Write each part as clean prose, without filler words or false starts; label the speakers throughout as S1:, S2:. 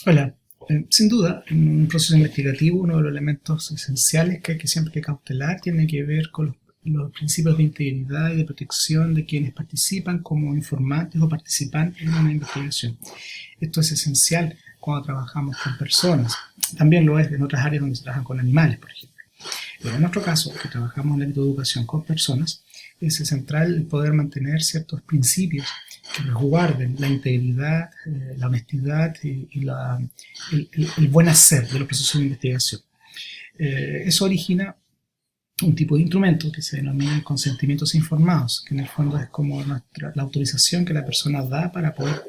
S1: Hola. Sin duda, en un proceso investigativo uno de los elementos esenciales que hay que siempre que cautelar tiene que ver con los principios de integridad y de protección de quienes participan como informantes o participantes en una investigación. Esto es esencial cuando trabajamos con personas. También lo es en otras áreas donde se trabaja con animales, por ejemplo. Pero en nuestro caso, que trabajamos en el ámbito de educación con personas, es central el poder mantener ciertos principios que resguarden la integridad, la honestidad y el buen hacer de los procesos de investigación. Eso origina un tipo de instrumento que se denomina consentimientos informados, que en el fondo es como la autorización que la persona da para poder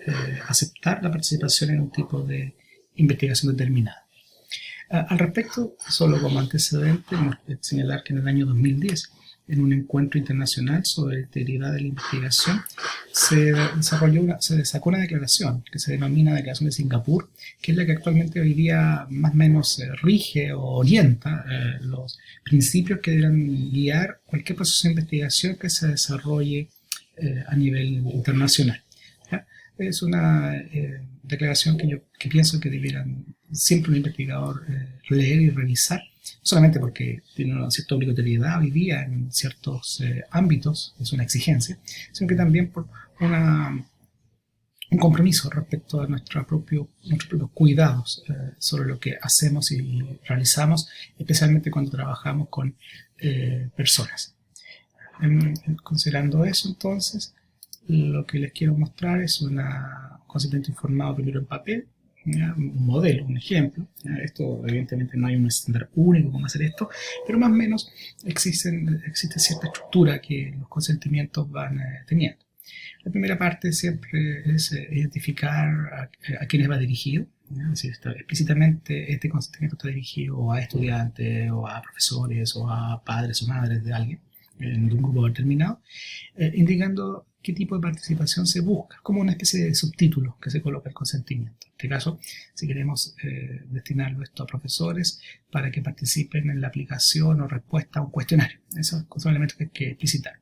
S1: aceptar la participación en un tipo de investigación determinada. Al respecto, solo como antecedente, señalar que en el año 2010, en un encuentro internacional sobre la integridad de la investigación, se sacó una declaración que se denomina Declaración de Singapur, que es la que actualmente hoy día más o menos rige o orienta los principios que deberán guiar cualquier proceso de investigación que se desarrolle a nivel internacional. ¿Ya? Es una declaración que pienso que debieran siempre un investigador leer y revisar, no solamente porque tiene una cierta obligatoriedad hoy día en ciertos ámbitos, es una exigencia, sino que también por un compromiso respecto a nuestros propios cuidados sobre lo que hacemos y realizamos, especialmente cuando trabajamos con personas. Considerando eso, entonces, lo que les quiero mostrar es un consentimiento informado primero en papel, un modelo, un ejemplo. Esto evidentemente no hay un estándar único cómo hacer esto, pero más o menos existe cierta estructura que los consentimientos van teniendo. La primera parte siempre es identificar a quiénes va dirigido. Es decir, explícitamente este consentimiento está dirigido a estudiantes o a profesores o a padres o madres de alguien de un grupo determinado, indicando qué tipo de participación se busca, como una especie de subtítulo que se coloca el consentimiento. En este caso, si queremos destinarlo esto a profesores para que participen en la aplicación o respuesta a un cuestionario. Esos son elementos que hay que explicitar.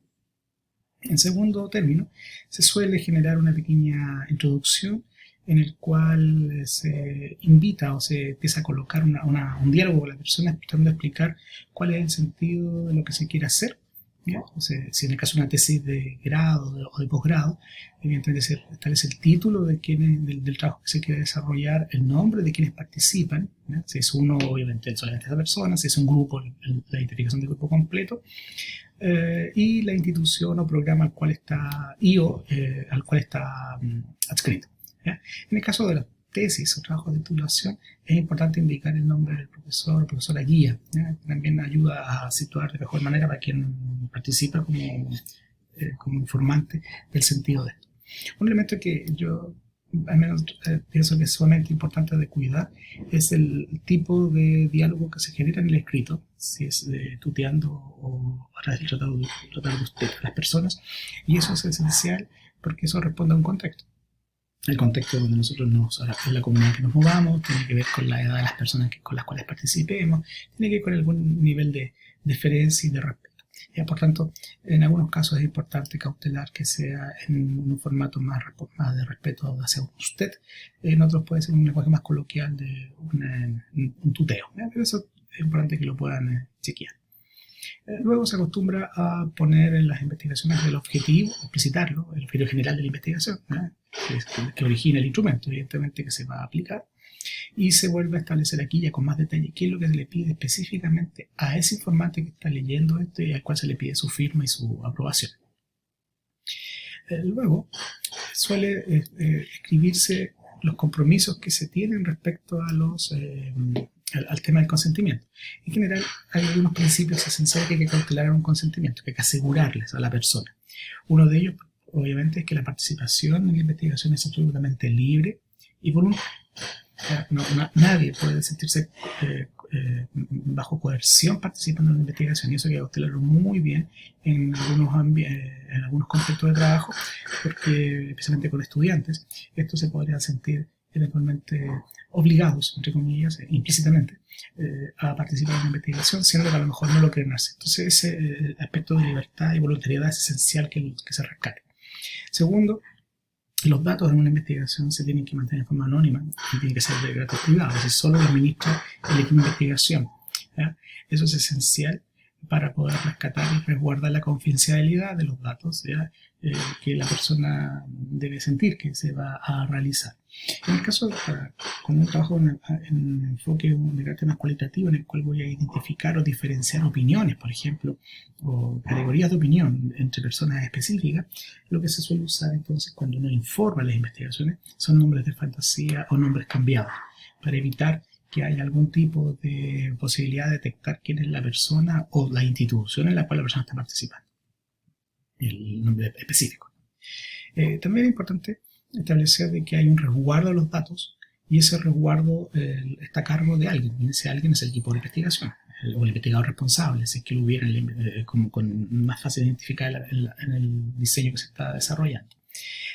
S1: En segundo término, se suele generar una pequeña introducción en el cual se invita o se empieza a colocar un diálogo con la persona tratando de explicar cuál es el sentido de lo que se quiere hacer. O sea, si en el caso de una tesis de grado o de posgrado, evidentemente se establece el título del trabajo que se quiere desarrollar, el nombre de quienes participan, ¿no? Si es uno, obviamente solamente esa persona, si es un grupo, la identificación del grupo completo, y la institución o programa al cual está al cual está adscrito. ¿Ya? En el caso de la tesis o trabajo de titulación, es importante indicar el nombre del profesor o profesora guía. También ayuda a situar de mejor manera para quien participa como informante del sentido de esto. Un elemento que yo al menos pienso que es sumamente importante de cuidar es el tipo de diálogo que se genera en el escrito, si es tuteando o tratando de usted a las personas, y eso es esencial porque eso responde a un contexto. El contexto donde nosotros en la comunidad que nos movamos, tiene que ver con la edad de las personas con las cuales participemos, tiene que ver con algún nivel de deferencia y de respeto. Por tanto, en algunos casos es importante cautelar que sea en un formato más de respeto hacia usted, en otros puede ser un lenguaje más coloquial de un tuteo. Pero eso es importante que lo puedan chequear. Luego se acostumbra a poner en las investigaciones el objetivo, explicitarlo, el objetivo general de la investigación, que origina el instrumento, evidentemente, que se va a aplicar, y se vuelve a establecer aquí ya con más detalle qué es lo que se le pide específicamente a ese informante que está leyendo esto y al cual se le pide su firma y su aprobación. Luego suele escribirse los compromisos que se tienen respecto a al tema del consentimiento. En general, hay algunos principios esenciales que hay que cautelar en un consentimiento, que hay que asegurarles a la persona. Uno de ellos, obviamente, es que la participación en la investigación es absolutamente libre y nadie puede sentirse bajo coerción participando en la investigación, y eso hay que cautelarlo muy bien en algunos contextos de trabajo, porque especialmente con estudiantes, estos se podrían sentir eventualmente obligados, entre comillas, implícitamente, a participar en la investigación, siendo que a lo mejor no lo quieren hacer. Entonces ese aspecto de libertad y voluntariedad es esencial que se rescate. Segundo, los datos en una investigación se tienen que mantener de forma anónima y tienen que ser de carácter privado, es decir, solo lo administra el equipo de investigación. ¿Ya? Eso es esencial para poder rescatar y resguardar la confidencialidad de los datos, ¿ya? Que la persona debe sentir que se va a realizar. En el caso con un trabajo en un enfoque de carácter más cualitativo, en el cual voy a identificar o diferenciar opiniones, por ejemplo, o categorías de opinión entre personas específicas, lo que se suele usar entonces cuando uno informa las investigaciones son nombres de fantasía o nombres cambiados, para evitar que haya algún tipo de posibilidad de detectar quién es la persona o la institución en la cual la persona está participando. El nombre específico. También es importante establecer de que hay un resguardo de los datos y ese resguardo está a cargo de alguien, y ese alguien es el equipo de investigación o el investigador responsable, si es que lo hubiera con más fácil de identificar en el diseño que se está desarrollando.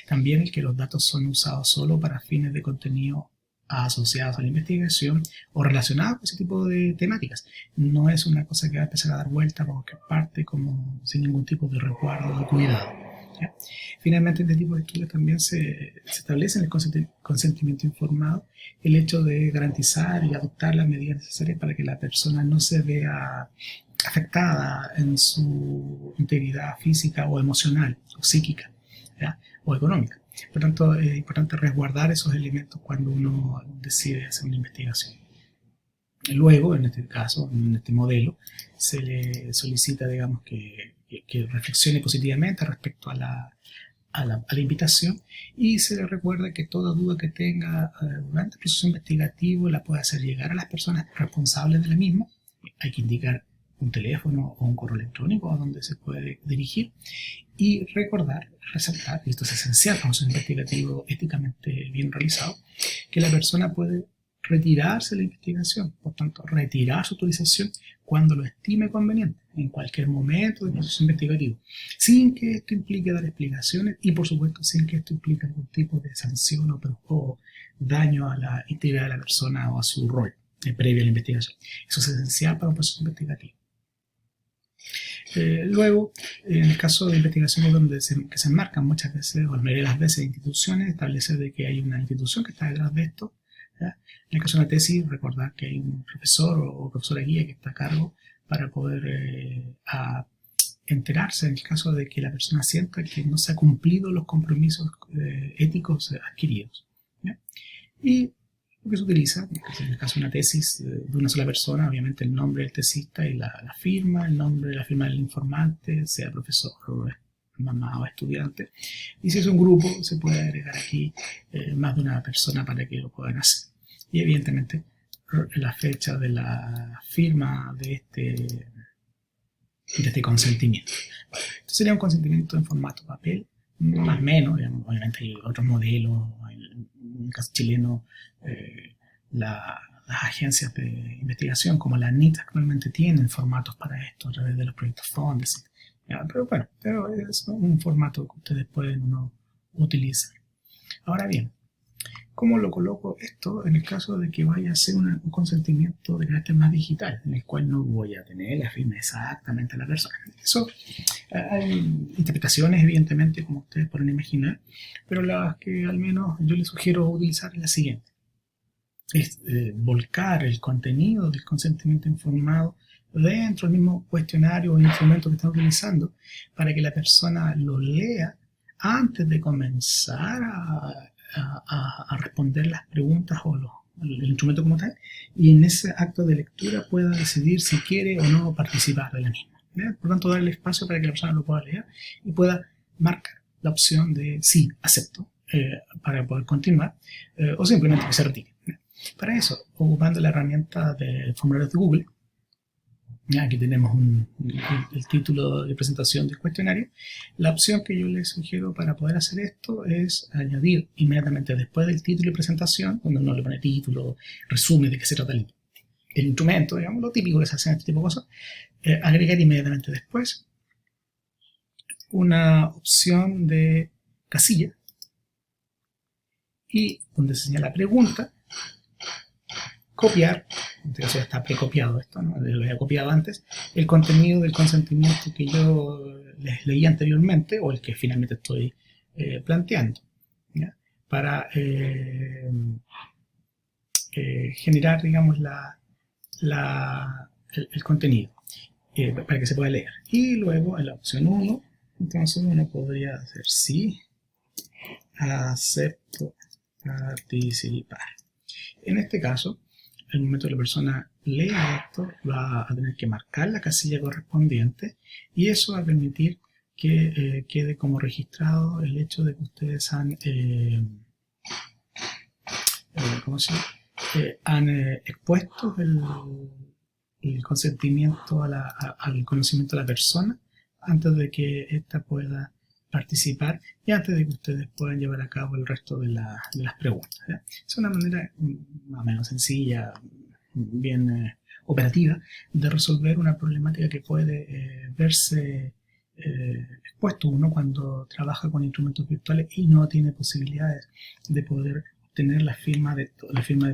S1: También el que los datos son usados solo para fines de contenido asociados a la investigación o relacionados con ese tipo de temáticas. No es una cosa que va a empezar a dar vuelta por cualquier parte como sin ningún tipo de resguardo o cuidado. ¿Ya? Finalmente, en este tipo de estudios también se establece en el consentimiento informado el hecho de garantizar y adoptar las medidas necesarias para que la persona no se vea afectada en su integridad física o emocional o psíquica, ¿ya? O económica. Por tanto, es importante resguardar esos elementos cuando uno decide hacer una investigación. Luego, en este caso, en este modelo, se le solicita, digamos, que reflexione positivamente respecto a la invitación y se le recuerda que toda duda que tenga durante el proceso investigativo la puede hacer llegar a las personas responsables de la misma. Hay que indicar un teléfono o un correo electrónico a donde se puede dirigir y recordar, resaltar, y esto es esencial para un proceso investigativo éticamente bien realizado, que la persona puede retirarse de la investigación, por tanto, retirar su autorización cuando lo estime conveniente, en cualquier momento del proceso investigativo, sin que esto implique dar explicaciones y, por supuesto, sin que esto implique algún tipo de sanción o daño a la integridad de la persona o a su rol previo a la investigación. Eso es esencial para un proceso investigativo. Luego, en el caso de investigaciones que se enmarcan muchas veces, o la mayoría de las veces, instituciones, establecer de que hay una institución que está detrás de esto. ¿Ya? En el caso de una tesis, recordar que hay un profesor o profesora guía que está a cargo para poder enterarse en el caso de que la persona sienta que no se han cumplido los compromisos éticos adquiridos. ¿Ya? Y lo que se utiliza, en el caso de una tesis de una sola persona, obviamente el nombre del tesista y la firma, el nombre y la firma del informante, sea profesor o mamá o estudiante. Y si es un grupo, se puede agregar aquí más de una persona para que lo puedan hacer. Y evidentemente la fecha de la firma de este consentimiento. Esto sería un consentimiento en formato papel, más o menos, digamos, obviamente hay otros modelos, en el caso chileno, las agencias de investigación como la NIT actualmente tienen formatos para esto a través de los proyectos FONDES, pero bueno, es un formato que ustedes pueden utilizar. Ahora bien, ¿cómo lo coloco esto en el caso de que vaya a ser un consentimiento de carácter más digital, en el cual no voy a tener la firma exactamente de la persona? Eso, hay interpretaciones, evidentemente, como ustedes pueden imaginar, pero las que al menos yo les sugiero utilizar es la siguiente. Es volcar el contenido del consentimiento informado dentro del mismo cuestionario o instrumento que están utilizando para que la persona lo lea antes de comenzar a responder las preguntas o el instrumento como tal, y en ese acto de lectura pueda decidir si quiere o no participar de la misma. ¿Bien? Por tanto, darle espacio para que la persona lo pueda leer y pueda marcar la opción de sí, acepto, para poder continuar, o simplemente que se retire. ¿Bien? Para eso, ocupando la herramienta de formularios de Google, aquí tenemos el título de presentación del cuestionario. La opción que yo les sugiero para poder hacer esto es añadir inmediatamente después del título de presentación, cuando uno le pone título, resumen de qué se trata el instrumento, digamos, lo típico que se hace en este tipo de cosas, agregar inmediatamente después una opción de casilla y donde se señala pregunta, copiar, entonces ya está precopiado esto, ¿no? Lo había copiado antes, el contenido del consentimiento que yo les leí anteriormente o el que finalmente estoy planteando. ¿ya? Para generar, digamos, el contenido para que se pueda leer. Y luego en la opción 1, entonces uno podría hacer sí, acepto participar. En este caso, el momento que la persona lea esto, va a tener que marcar la casilla correspondiente y eso va a permitir que quede como registrado el hecho de que ustedes han, han expuesto el consentimiento al conocimiento de la persona antes de que ésta pueda participar y antes de que ustedes puedan llevar a cabo el resto de las preguntas. ¿Ya? Es una manera más o menos sencilla, bien operativa, de resolver una problemática que puede verse expuesto uno cuando trabaja con instrumentos virtuales y no tiene posibilidades de poder tener la firma de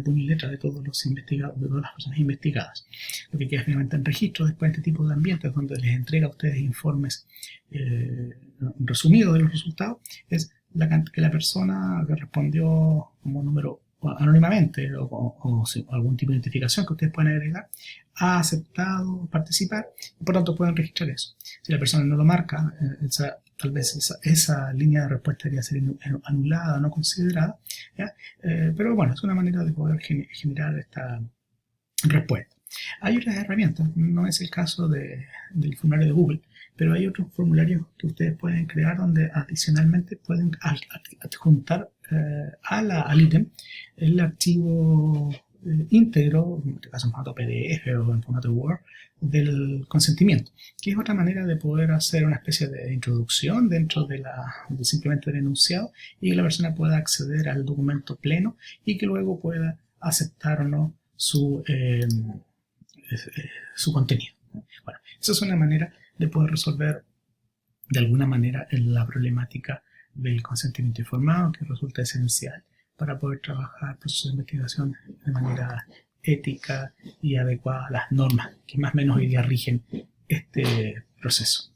S1: puño y letra de todos los investigados, de todas las personas investigadas. Lo que queda finalmente en registro después de este tipo de ambientes donde les entrega a ustedes informes resumidos de los resultados es que la persona que respondió como número anónimamente o algún tipo de identificación que ustedes pueden agregar ha aceptado participar y por tanto pueden registrar eso. Si la persona no lo marca, tal vez esa línea de respuesta debería ser anulada, no considerada, ¿ya? Pero bueno, es una manera de poder generar esta respuesta. Hay otras herramientas, no es el caso del formulario de Google, pero hay otros formularios que ustedes pueden crear donde adicionalmente pueden adjuntar al ítem el archivo íntegro, en este caso en formato PDF o en formato Word, del consentimiento, que es otra manera de poder hacer una especie de introducción dentro de simplemente del enunciado y que la persona pueda acceder al documento pleno y que luego pueda aceptar o no su contenido. Bueno, esa es una manera de poder resolver de alguna manera la problemática del consentimiento informado, que resulta esencial para poder trabajar procesos de investigación de manera ética y adecuada a las normas que más o menos hoy día rigen este proceso.